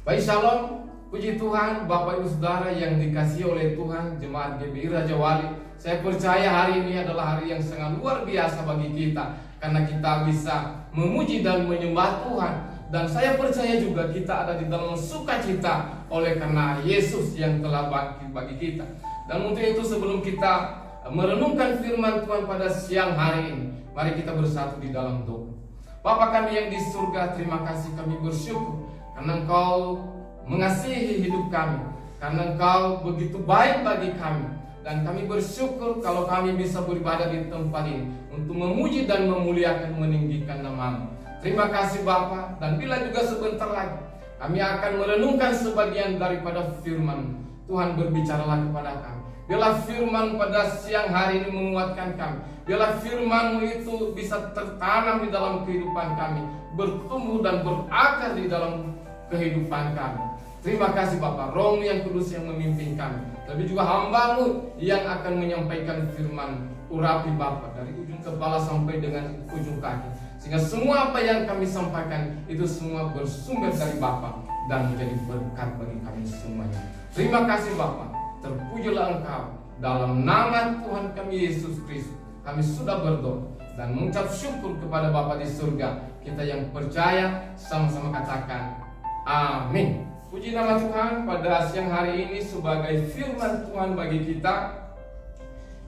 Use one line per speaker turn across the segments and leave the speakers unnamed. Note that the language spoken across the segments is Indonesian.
Baik, shalom, puji Tuhan, Bapak Ibu Saudara yang dikasihi oleh Tuhan, Jemaat GBI Raja Wali. Saya percaya hari ini adalah hari yang sangat luar biasa bagi kita, karena kita bisa memuji dan menyembah Tuhan. Dan saya percaya juga kita ada di dalam sukacita oleh karena Yesus yang telah bangkit bagi kita. Dan untuk itu sebelum kita merenungkan firman Tuhan pada siang hari ini, mari kita bersatu di dalam doa. Bapa kami yang di surga, terima kasih, kami bersyukur karena Engkau mengasihi hidup kami, karena Engkau begitu baik bagi kami. Dan kami bersyukur kalau kami bisa beribadah di tempat ini untuk memuji dan memuliakan, meninggikan nama-Mu. Terima kasih Bapa. Dan bila juga sebentar lagi kami akan merenungkan sebagian daripada firman Tuhan, berbicaralah kepada kami. Bila firman pada siang hari ini menguatkan kami, bila firman-Mu itu bisa tertanam di dalam kehidupan kami, bertumbuh dan berakar di dalam kehidupan kami. Terima kasih Bapa, Roh yang kudus yang memimpin kami, tapi juga hamba-Mu yang akan menyampaikan firman. Urapi Bapa dari ujung kepala sampai dengan ujung kaki, sehingga semua apa yang kami sampaikan itu semua bersumber dari Bapa dan menjadi berkat bagi kami semuanya. Terima kasih Bapa, terpujilah Engkau. Dalam nama Tuhan kami Yesus Kristus kami sudah berdoa dan mengucap syukur kepada Bapa di surga. Kita yang percaya sama-sama katakan amin. Puji nama Tuhan. Pada siang hari ini sebagai firman Tuhan bagi kita,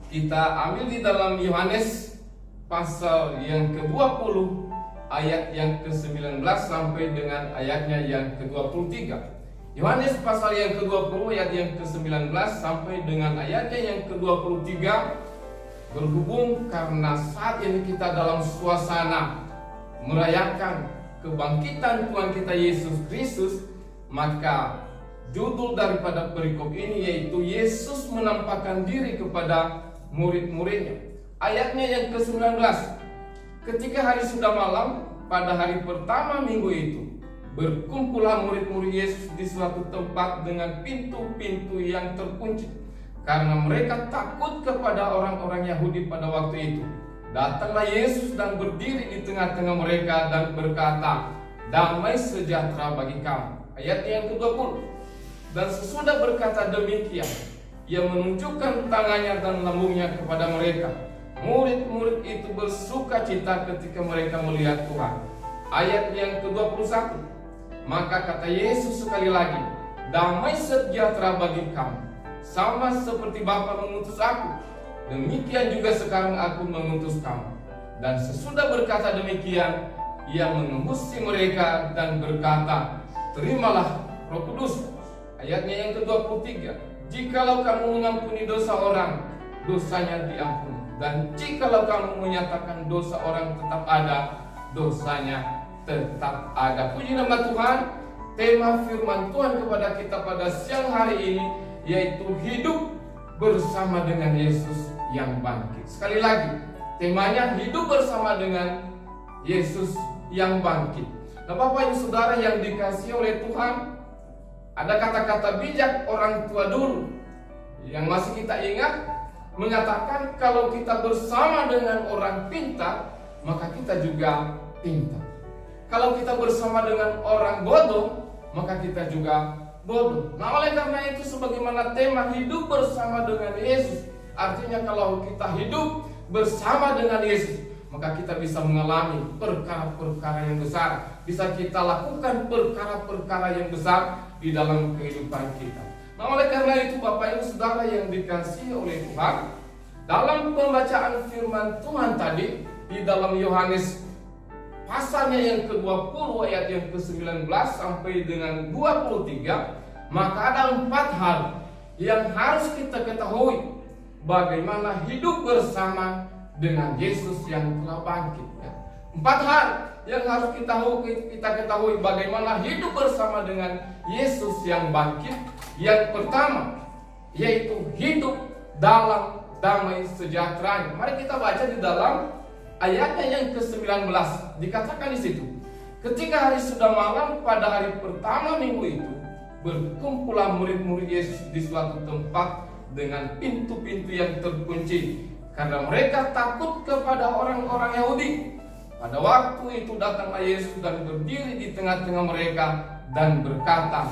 kita ambil di dalam Yohanes pasal yang ke-20 ayat yang ke-19 sampai dengan ayatnya yang ke-23. Yohanes pasal yang ke-20 ayat yang ke-19 sampai dengan ayatnya yang ke-23 berhubung karena saat ini kita dalam suasana merayakan kebangkitan Tuhan kita Yesus Kristus, maka judul daripada perikop ini yaitu Yesus menampakkan diri kepada murid-muridnya. Ayatnya yang ke-19, ketika hari sudah malam pada hari pertama minggu itu, berkumpullah murid-murid Yesus di suatu tempat dengan pintu-pintu yang terkunci, karena mereka takut kepada orang-orang Yahudi pada waktu itu. Datanglah Yesus dan berdiri di tengah-tengah mereka dan berkata, damai sejahtera bagi kamu. Ayatnya yang ke-20, dan sesudah berkata demikian, Ia menunjukkan tangannya dan lambungnya kepada mereka. Murid-murid itu bersuka cita ketika mereka melihat Tuhan. Ayat yang ke-21, maka kata Yesus sekali lagi, damai sejahtera bagi kamu. Sama seperti Bapa mengutus aku, demikian juga sekarang aku mengutus kamu. Dan sesudah berkata demikian, Ia mengembusi mereka dan berkata, terimalah Roh Kudus. Ayatnya yang ke-23, jikalau kamu mengampuni dosa orang, dosanya diampuni. Dan jikalau kamu menyatakan dosa orang tetap ada, dosanya tetap ada. Puji nama Tuhan. Tema firman Tuhan kepada kita pada siang hari ini yaitu hidup bersama dengan Yesus yang bangkit. Sekali lagi, temanya hidup bersama dengan Yesus yang bangkit. Nah, Bapak Ibu Saudara yang dikasihi oleh Tuhan, ada kata-kata bijak orang tua dulu yang masih kita ingat, mengatakan kalau kita bersama dengan orang pintar, maka kita juga pintar. Kalau kita bersama dengan orang bodoh, maka kita juga bodoh. Nah, oleh karena itu sebagaimana tema hidup bersama dengan Yesus, artinya kalau kita hidup bersama dengan Yesus, maka kita bisa mengalami perkara-perkara yang besar, bisa kita lakukan perkara-perkara yang besar di dalam kehidupan kita. Nah, oleh karena itu Bapak Ibu Saudara yang dikasihi oleh Tuhan, dalam pembacaan firman Tuhan tadi di dalam Yohanes pasalnya yang ke-20 ayat yang ke-19 sampai dengan 23, maka ada 4 hal yang harus kita ketahui bagaimana hidup bersama dengan Yesus yang telah bangkit. 4 hal yang harus kita ketahui bagaimana hidup bersama dengan Yesus yang bangkit. Yang pertama yaitu hidup dalam damai sejahtera. Mari kita baca di dalam ayatnya yang ke-19. Dikatakan di situ, ketika hari sudah malam pada hari pertama minggu itu, berkumpullah murid-murid Yesus di suatu tempat dengan pintu-pintu yang terkunci, karena mereka takut kepada orang-orang Yahudi. Pada waktu itu datanglah Yesus dan berdiri di tengah-tengah mereka dan berkata,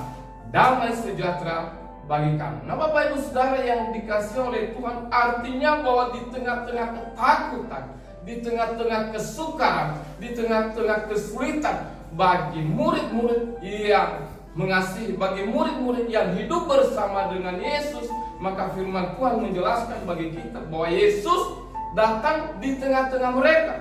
damai sejahtera bagi kamu. Nah, Bapak Ibu Saudara yang dikasihi oleh Tuhan, artinya bahwa di tengah-tengah ketakutan, di tengah-tengah kesukaran, di tengah-tengah kesulitan, bagi murid-murid yang mengasihi, bagi murid-murid yang hidup bersama dengan Yesus, maka firman Tuhan menjelaskan bagi kita bahwa Yesus datang di tengah-tengah mereka.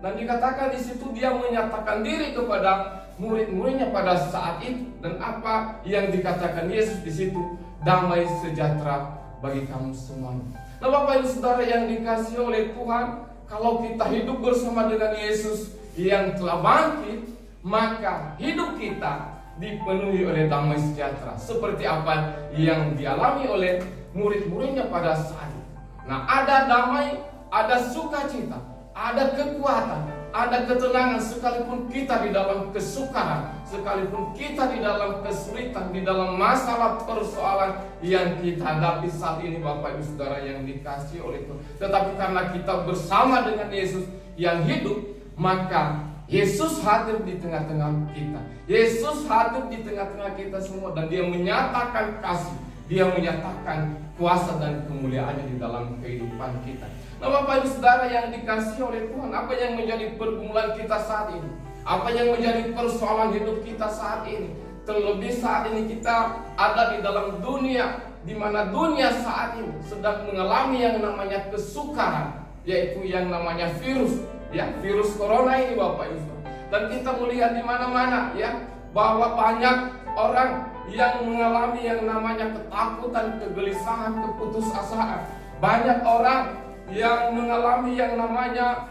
Dan dikatakan di situ dia menyatakan diri kepada murid-muridnya pada saat itu. Dan apa yang dikatakan Yesus di situ? Damai sejahtera bagi kamu semuanya. Nah, Bapak Ibu Saudara yang dikasihi oleh Tuhan, kalau kita hidup bersama dengan Yesus yang telah bangkit, maka hidup kita dipenuhi oleh damai sejahtera, seperti apa yang dialami oleh murid-muridnya pada saat itu. Nah, ada damai, ada sukacita, ada kekuatan, ada ketenangan, sekalipun kita di dalam kesukaran, sekalipun kita di dalam kesulitan, di dalam masalah persoalan yang kita hadapi saat ini, Bapak Ibu Saudara yang dikasihi oleh Tuhan. Tetapi karena kita bersama dengan Yesus yang hidup, maka Yesus hadir di tengah-tengah kita. Yesus hadir di tengah-tengah kita semua, dan dia menyatakan kasih, dia menyatakan kuasa dan kemuliaannya di dalam kehidupan kita. Nah, Bapak Ibu Saudara yang dikasihi oleh Tuhan, apa yang menjadi pergumulan kita saat ini? Apa yang menjadi persoalan hidup kita saat ini? Terlebih saat ini kita ada di dalam dunia, di mana dunia saat ini sedang mengalami yang namanya kesukaran, yaitu yang namanya virus. Ya, virus corona ini, Bapak Ibu. Dan kita melihat di mana-mana ya, bahwa banyak orang yang mengalami yang namanya ketakutan, kegelisahan, keputusasaan. Banyak orang yang mengalami yang namanya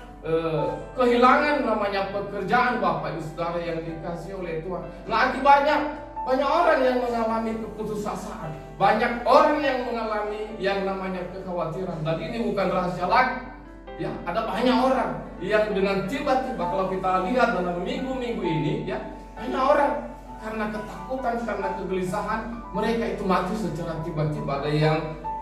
kehilangan namanya pekerjaan, Bapak Ibu Saudara yang dikasihi oleh Tuhan. Nah, akibatnya banyak orang yang mengalami keputusasaan. Banyak orang yang mengalami yang namanya kekhawatiran. Dan ini bukan rahasia lagi. Ya, ada banyak orang yang dengan tiba-tiba, kalau kita lihat dalam minggu-minggu ini, ya, banyak orang karena ketakutan, karena kegelisahan, mereka itu mati secara tiba-tiba. Ada yang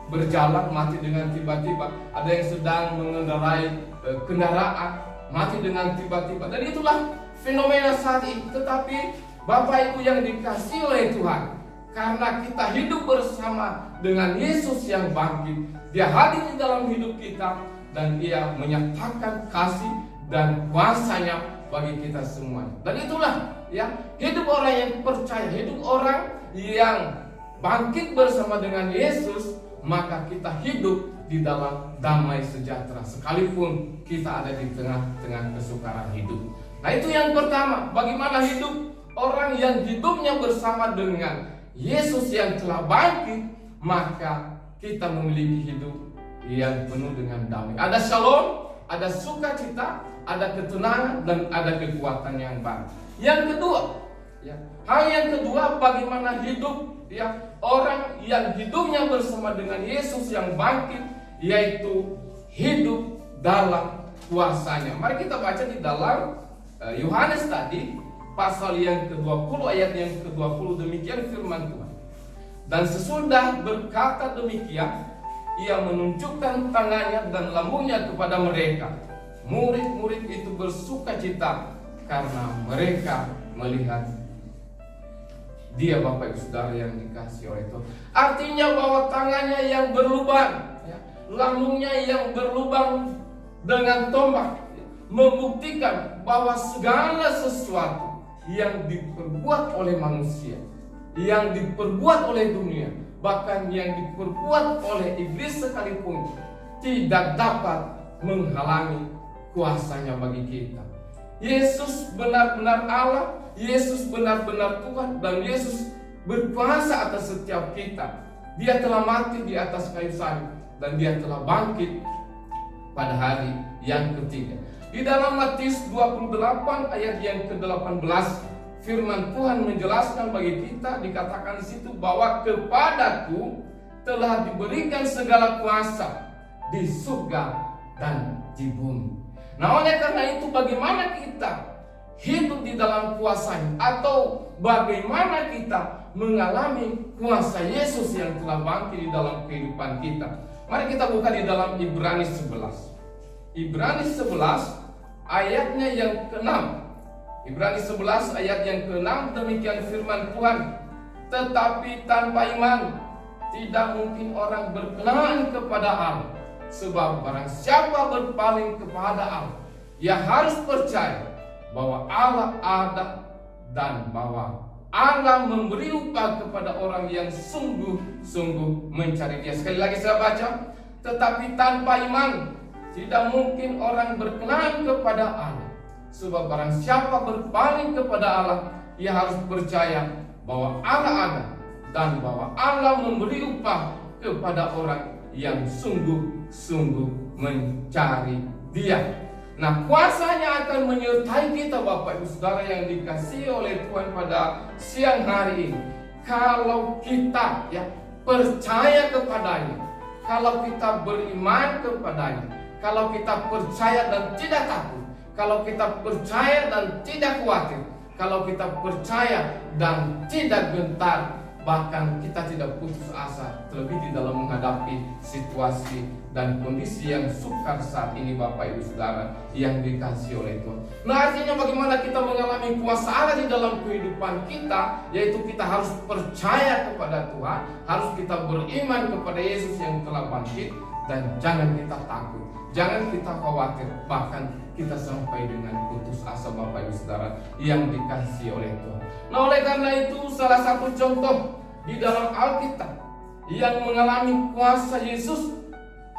berjalan mati dengan tiba-tiba, ada yang sedang mengendarai kendaraan mati dengan tiba-tiba. Dan itulah fenomena saat ini. Tetapi Bapak Ibu yang dikasihi oleh Tuhan, karena kita hidup bersama dengan Yesus yang bangkit, dia hadir di dalam hidup kita, dan dia menyatakan kasih dan kuasanya bagi kita semuanya. Dan itulah ya, hidup orang yang percaya, hidup orang yang bangkit bersama dengan Yesus, maka kita hidup di dalam damai sejahtera sekalipun kita ada di tengah-tengah kesukaran hidup. Nah, itu yang pertama, bagaimana hidup orang yang hidupnya bersama dengan Yesus yang telah bangkit, maka kita memiliki hidup yang penuh dengan damai. Ada shalom, ada sukacita, ada ketenangan, dan ada kekuatan yang baru. Yang kedua, ya, hal yang kedua, bagaimana hidup ya orang yang hidupnya bersama dengan Yesus yang bangkit, yaitu hidup dalam kuasanya. Mari kita baca di dalam Yohanes tadi, pasal yang ke-20 ayat yang ke-20, demikian firman Tuhan. Dan sesudah berkata demikian, ia menunjukkan tangannya dan lambungnya kepada mereka. Murid-murid itu bersukacita karena mereka melihat dia, Bapak Ibu Saudara yang dikasihi oleh Tuhan. Artinya bahwa tangannya yang berlubang, ya, lambungnya yang berlubang dengan tombak, membuktikan bahwa segala sesuatu yang diperbuat oleh manusia, yang diperbuat oleh dunia, bahkan yang diperbuat oleh iblis sekalipun, tidak dapat menghalangi kuasanya bagi kita. Yesus benar-benar Allah, Yesus benar-benar Tuhan, dan Yesus berkuasa atas setiap kita. Dia telah mati di atas kayu salib, dan dia telah bangkit pada hari yang ketiga. Di dalam Matius 28 ayat yang ke-18, firman Tuhan menjelaskan bagi kita, dikatakan di situ bahwa kepadaku telah diberikan segala kuasa di surga dan di bumi. Nah, oleh karena itu, bagaimana kita hidup di dalam kuasanya, atau bagaimana kita mengalami kuasa Yesus yang telah bangkit di dalam kehidupan kita? Mari kita buka di dalam Ibrani 11. Ibrani 11 ayatnya yang ke-6. Ibrani 11 ayat yang ke-6 demikian firman Tuhan. Tetapi tanpa iman tidak mungkin orang berkenan kepada Allah. Sebab barang siapa berpaling kepada Allah, ia harus percaya bahwa Allah ada dan bahwa Allah memberi upah kepada orang yang sungguh-sungguh mencari Dia. Sekali lagi saya baca, tetapi tanpa iman tidak mungkin orang berkenan kepada Allah. Sebab barang siapa berpaling kepada Allah, ia harus percaya bahwa Allah ada dan bahwa Allah memberi upah kepada orang yang sungguh-sungguh mencari Dia. Nah, kuasanya akan menyertai kita Bapak Ibu Saudara yang dikasihi oleh Tuhan pada siang hari ini. Kalau kita percaya kepadanya, kalau kita beriman kepadanya, kalau kita percaya dan tidak takut, kalau kita percaya dan tidak khawatir, kalau kita percaya dan tidak gentar, bahkan kita tidak putus asa, terlebih di dalam menghadapi situasi dan kondisi yang sukar saat ini Bapak Ibu Saudara yang dikasihi oleh Tuhan. Nah, artinya bagaimana kita mengalami kuasa Allah di dalam kehidupan kita, yaitu kita harus percaya kepada Tuhan, harus kita beriman kepada Yesus yang telah bangkit, dan jangan kita takut, jangan kita khawatir, bahkan kita sampai dengan putus asa Bapak Ibu Saudara yang dikasihi oleh Tuhan. Nah, oleh karena itu salah satu contoh di dalam Alkitab yang mengalami kuasa Yesus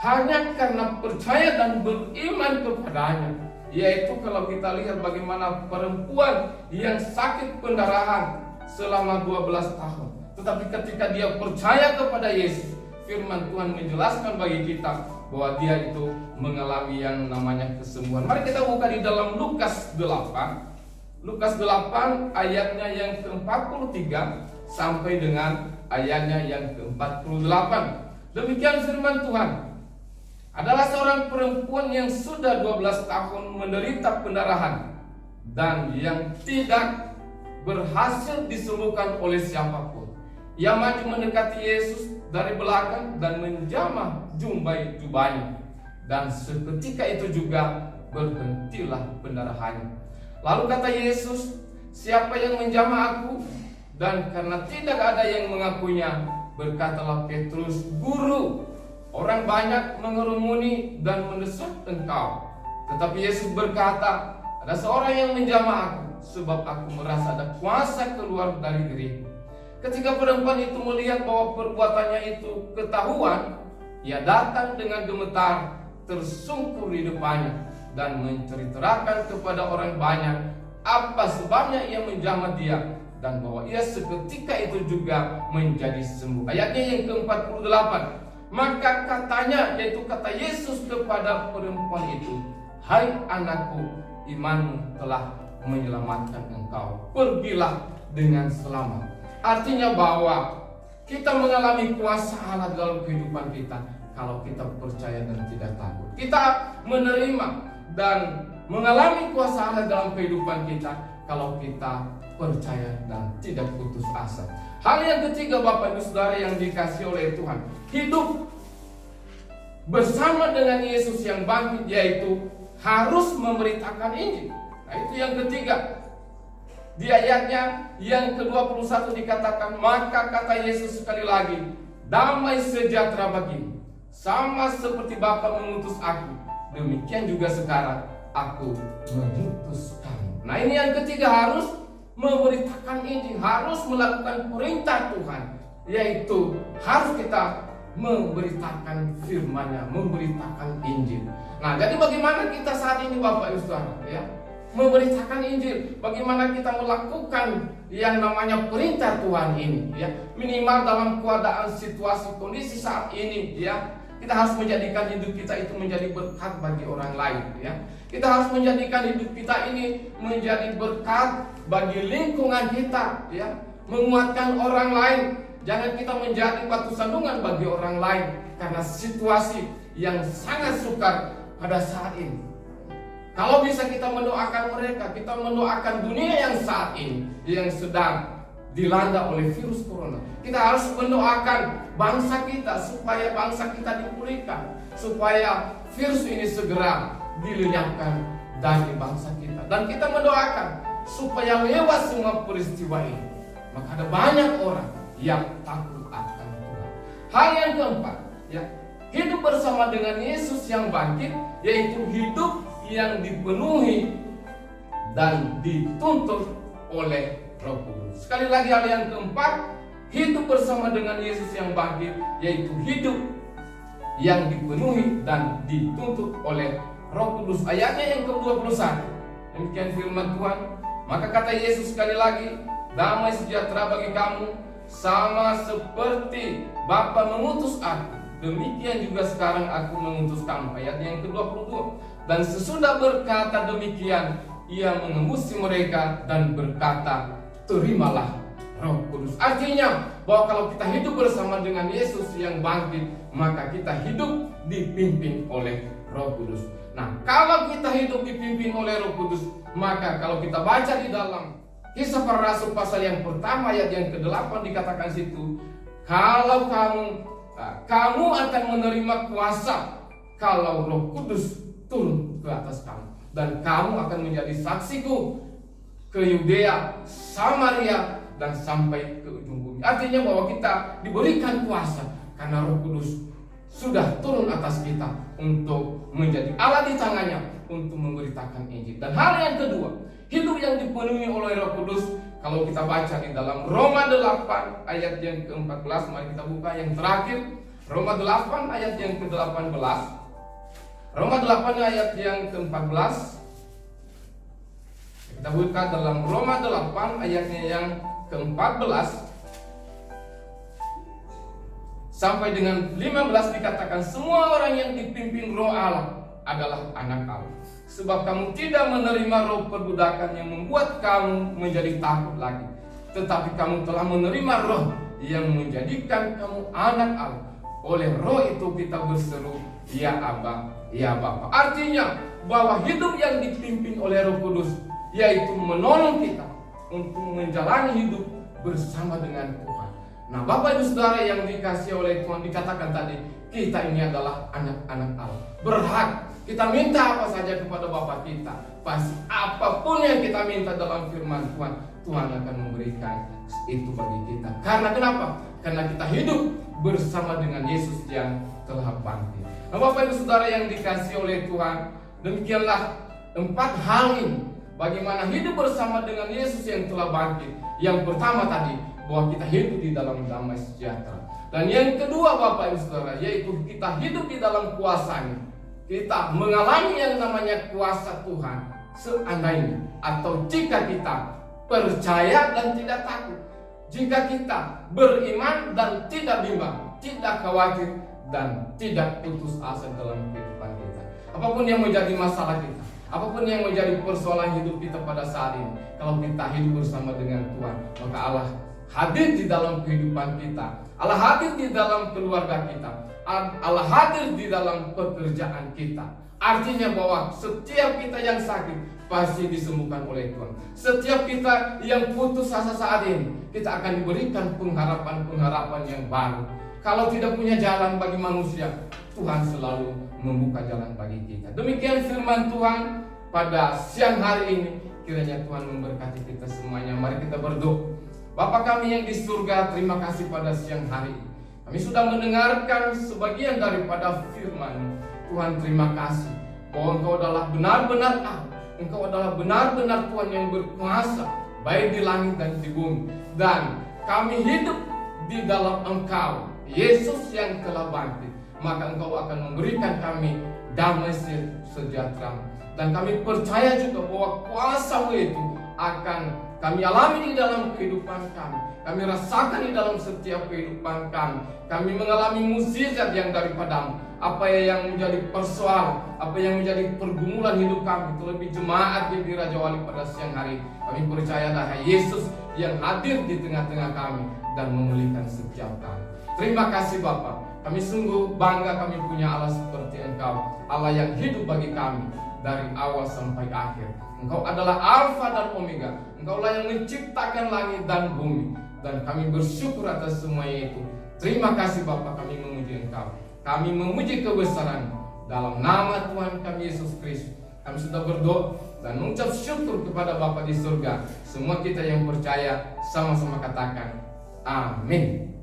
hanya karena percaya dan beriman kepadanya, yaitu kalau kita lihat bagaimana perempuan yang sakit pendarahan selama 12 tahun, tetapi ketika dia percaya kepada Yesus, firman Tuhan menjelaskan bagi kita bahwa dia itu mengalami yang namanya kesembuhan. Mari kita buka di dalam Lukas 8. Lukas 8 ayatnya yang ke-43 sampai dengan ayatnya yang ke-48. Demikian firman Tuhan. Adalah seorang perempuan yang sudah 12 tahun menderita pendarahan dan yang tidak berhasil disembuhkan oleh siapapun. Ia maju mendekati Yesus dari belakang dan menjamah jubahnya, dan seketika itu juga berhentilah pendarahannya. Lalu kata Yesus, siapa yang menjamah aku? Dan karena tidak ada yang mengakuinya, berkatalah Petrus, Guru, orang banyak mengerumuni dan mendesak engkau. Tetapi Yesus berkata, ada seorang yang menjamah aku, sebab aku merasa ada kuasa keluar dari diriku. Ketika perempuan itu melihat bahwa perbuatannya itu ketahuan, ia datang dengan gemetar, tersungkur di depannya, dan menceritakan kepada orang banyak apa sebabnya ia menjamah dia, dan bahwa ia seketika itu juga menjadi sembuh. Ayatnya yang ke-48. Maka katanya, yaitu kata Yesus kepada perempuan itu, hai anakku, imanmu telah menyelamatkan engkau, pergilah dengan selamat. Artinya bahwa kita mengalami kuasa Allah dalam kehidupan kita kalau kita percaya dan tidak takut. Kita menerima dan mengalami kuasa Allah dalam kehidupan kita kalau kita percaya dan tidak putus asa. Hal yang ketiga Bapak Ibu Saudara yang dikasihi oleh Tuhan, hidup bersama dengan Yesus yang bangkit, yaitu harus memberitakan Injil. Nah, itu yang ketiga. Di ayatnya yang ke-21 dikatakan, maka kata Yesus sekali lagi, damai sejahtera bagimu, sama seperti Bapa mengutus aku, demikian juga sekarang aku mengutus kamu. Nah, ini yang ketiga, harus memberitakan Injil, harus melakukan perintah Tuhan, yaitu harus kita memberitakan firman-Nya, memberitakan Injil. Nah, jadi bagaimana kita saat ini Bapak Ibu Saudara, ya, memberitakan Injil, bagaimana kita melakukan yang namanya perintah Tuhan ini, ya, minimal dalam keadaan situasi kondisi saat ini, ya, kita harus menjadikan hidup kita itu menjadi berkat bagi orang lain, ya. Kita harus menjadikan hidup kita ini menjadi berkat bagi lingkungan kita, ya, menguatkan orang lain. Jangan kita menjadi batu sandungan bagi orang lain karena situasi yang sangat sukar pada saat ini. Kalau bisa kita mendoakan mereka, kita mendoakan dunia yang saat ini yang sedang dilanda oleh virus corona. Kita harus mendoakan bangsa kita supaya bangsa kita dipulihkan, supaya virus ini segera dilenyapkan dari bangsa kita. Dan kita mendoakan supaya lewat semua peristiwa ini, maka ada banyak orang yang takut akan Tuhan. Hal yang keempat, ya, hidup bersama dengan Yesus yang bangkit, yaitu hidup yang dipenuhi dan dituntut oleh Roh Kudus. Sekali lagi hal yang keempat, hidup bersama dengan Yesus yang bangkit, yaitu hidup yang dipenuhi dan dituntut oleh Roh Kudus. Ayatnya yang ke-21, demikian firman Tuhan. Maka kata Yesus sekali lagi, damai sejahtera bagi kamu, sama seperti Bapa mengutus aku, demikian juga sekarang aku mengutus kamu. Ayat yang ke-22. Dan sesudah berkata demikian, ia mengembusi mereka dan berkata, terimalah Roh Kudus. Artinya bahwa kalau kita hidup bersama dengan Yesus yang bangkit, maka kita hidup dipimpin oleh Roh Kudus. Nah, kalau kita hidup dipimpin oleh Roh Kudus, maka kalau kita baca di dalam Kisah Para Rasul pasal yang pertama ayat yang ke-8 dikatakan situ, kalau kamu akan menerima kuasa kalau Roh Kudus turun ke atas kamu, dan kamu akan menjadi saksiku ke Yudea, Samaria, dan sampai ke ujung bumi. Artinya bahwa kita diberikan kuasa karena Roh Kudus sudah turun atas kita untuk menjadi alat di tangannya untuk memberitakan Injil. Dan hal yang kedua, hidup yang dipenuhi oleh Roh Kudus, kalau kita baca di dalam Roma 8 ayat yang ke-14, mari kita buka yang terakhir, Roma 8 ayat yang ke-18. Roma 8 ayat yang ke-14. Kita buka dalam Roma 8 ayatnya yang ke-14 sampai dengan 15 dikatakan, semua orang yang dipimpin Roh Allah adalah anak Allah. Sebab kamu tidak menerima roh perbudakan yang membuat kamu menjadi takut lagi, tetapi kamu telah menerima roh yang menjadikan kamu anak Allah. Oleh roh itu kita berseru, ya Aba, ya Bapa. Artinya bahwa hidup yang dipimpin oleh Roh Kudus, yaitu menolong kita untuk menjalani hidup bersama dengan Tuhan. Nah, Bapak Ibu Saudara yang dikasihi oleh Tuhan, dikatakan tadi, kita ini adalah anak-anak Allah. Berhak kita minta apa saja kepada Bapa kita. Pasti apapun yang kita minta dalam firman Tuhan, Tuhan akan memberikan itu bagi kita. Karena kenapa? Karena kita hidup bersama dengan Yesus yang telah bangkit. Nah, Bapak Ibu Saudara yang dikasihi oleh Tuhan, demikianlah 4 hal ini bagaimana hidup bersama dengan Yesus yang telah bangkit. Yang pertama tadi, bahwa kita hidup di dalam damai sejahtera. Dan yang kedua Bapak Ibu Saudara, yaitu kita hidup di dalam kuasa-Nya. Kita mengalami yang namanya kuasa Tuhan seandainya atau jika kita percaya dan tidak takut, jika kita beriman dan tidak bimbang, tidak khawatir dan tidak putus asa dalam kehidupan kita. Apapun yang menjadi masalah kita, apapun yang menjadi persoalan hidup kita pada saat ini, kalau kita hidup bersama dengan Tuhan, maka Allah hadir di dalam kehidupan kita, Allah hadir di dalam keluarga kita, Allah hadir di dalam pekerjaan kita. Artinya bahwa setiap kita yang sakit pasti disembuhkan oleh Tuhan. Setiap kita yang putus asa saat ini, kita akan diberikan pengharapan yang baru. Kalau tidak punya jalan bagi manusia, Tuhan selalu membuka jalan bagi kita. Demikian firman Tuhan pada siang hari ini. Kiranya Tuhan memberkati kita semuanya. Mari kita berdoa. Bapa kami yang di surga, terima kasih pada siang hari ini. Kami sudah mendengarkan sebagian daripada firman. Tuhan, terima kasih bahwa Engkau adalah benar-benar Allah. Engkau adalah benar-benar Tuhan yang berkuasa, baik di langit dan di bumi. Dan kami hidup di dalam Engkau, Yesus yang telah bangkit. Maka Engkau akan memberikan kami damai sejahtera. Dan kami percaya juga bahwa kuasa-Mu itu akan kami alami di dalam kehidupan kami. Kami rasakan di dalam setiap kehidupan kami. Kami mengalami mukjizat yang daripada-Mu. Apa yang menjadi persoalan, apa yang menjadi pergumulan hidup kami, terlebih jemaat GBI Raja Wali pada siang hari, kami percaya adalah Yesus yang hadir di tengah-tengah kami dan memulihkan setiap kami. Terima kasih Bapa. Kami sungguh bangga kami punya Allah seperti Engkau, Allah yang hidup bagi kami dari awal sampai akhir. Engkau adalah Alfa dan Omega. Engkaulah yang menciptakan langit dan bumi. Dan kami bersyukur atas semuanya itu. Terima kasih Bapa, kami memuji Engkau. Kami memuji kebesaran dalam nama Tuhan kami Yesus Kristus. Kami sudah berdoa dan mengucap syukur kepada Bapa di surga. Semua kita yang percaya sama-sama katakan amin.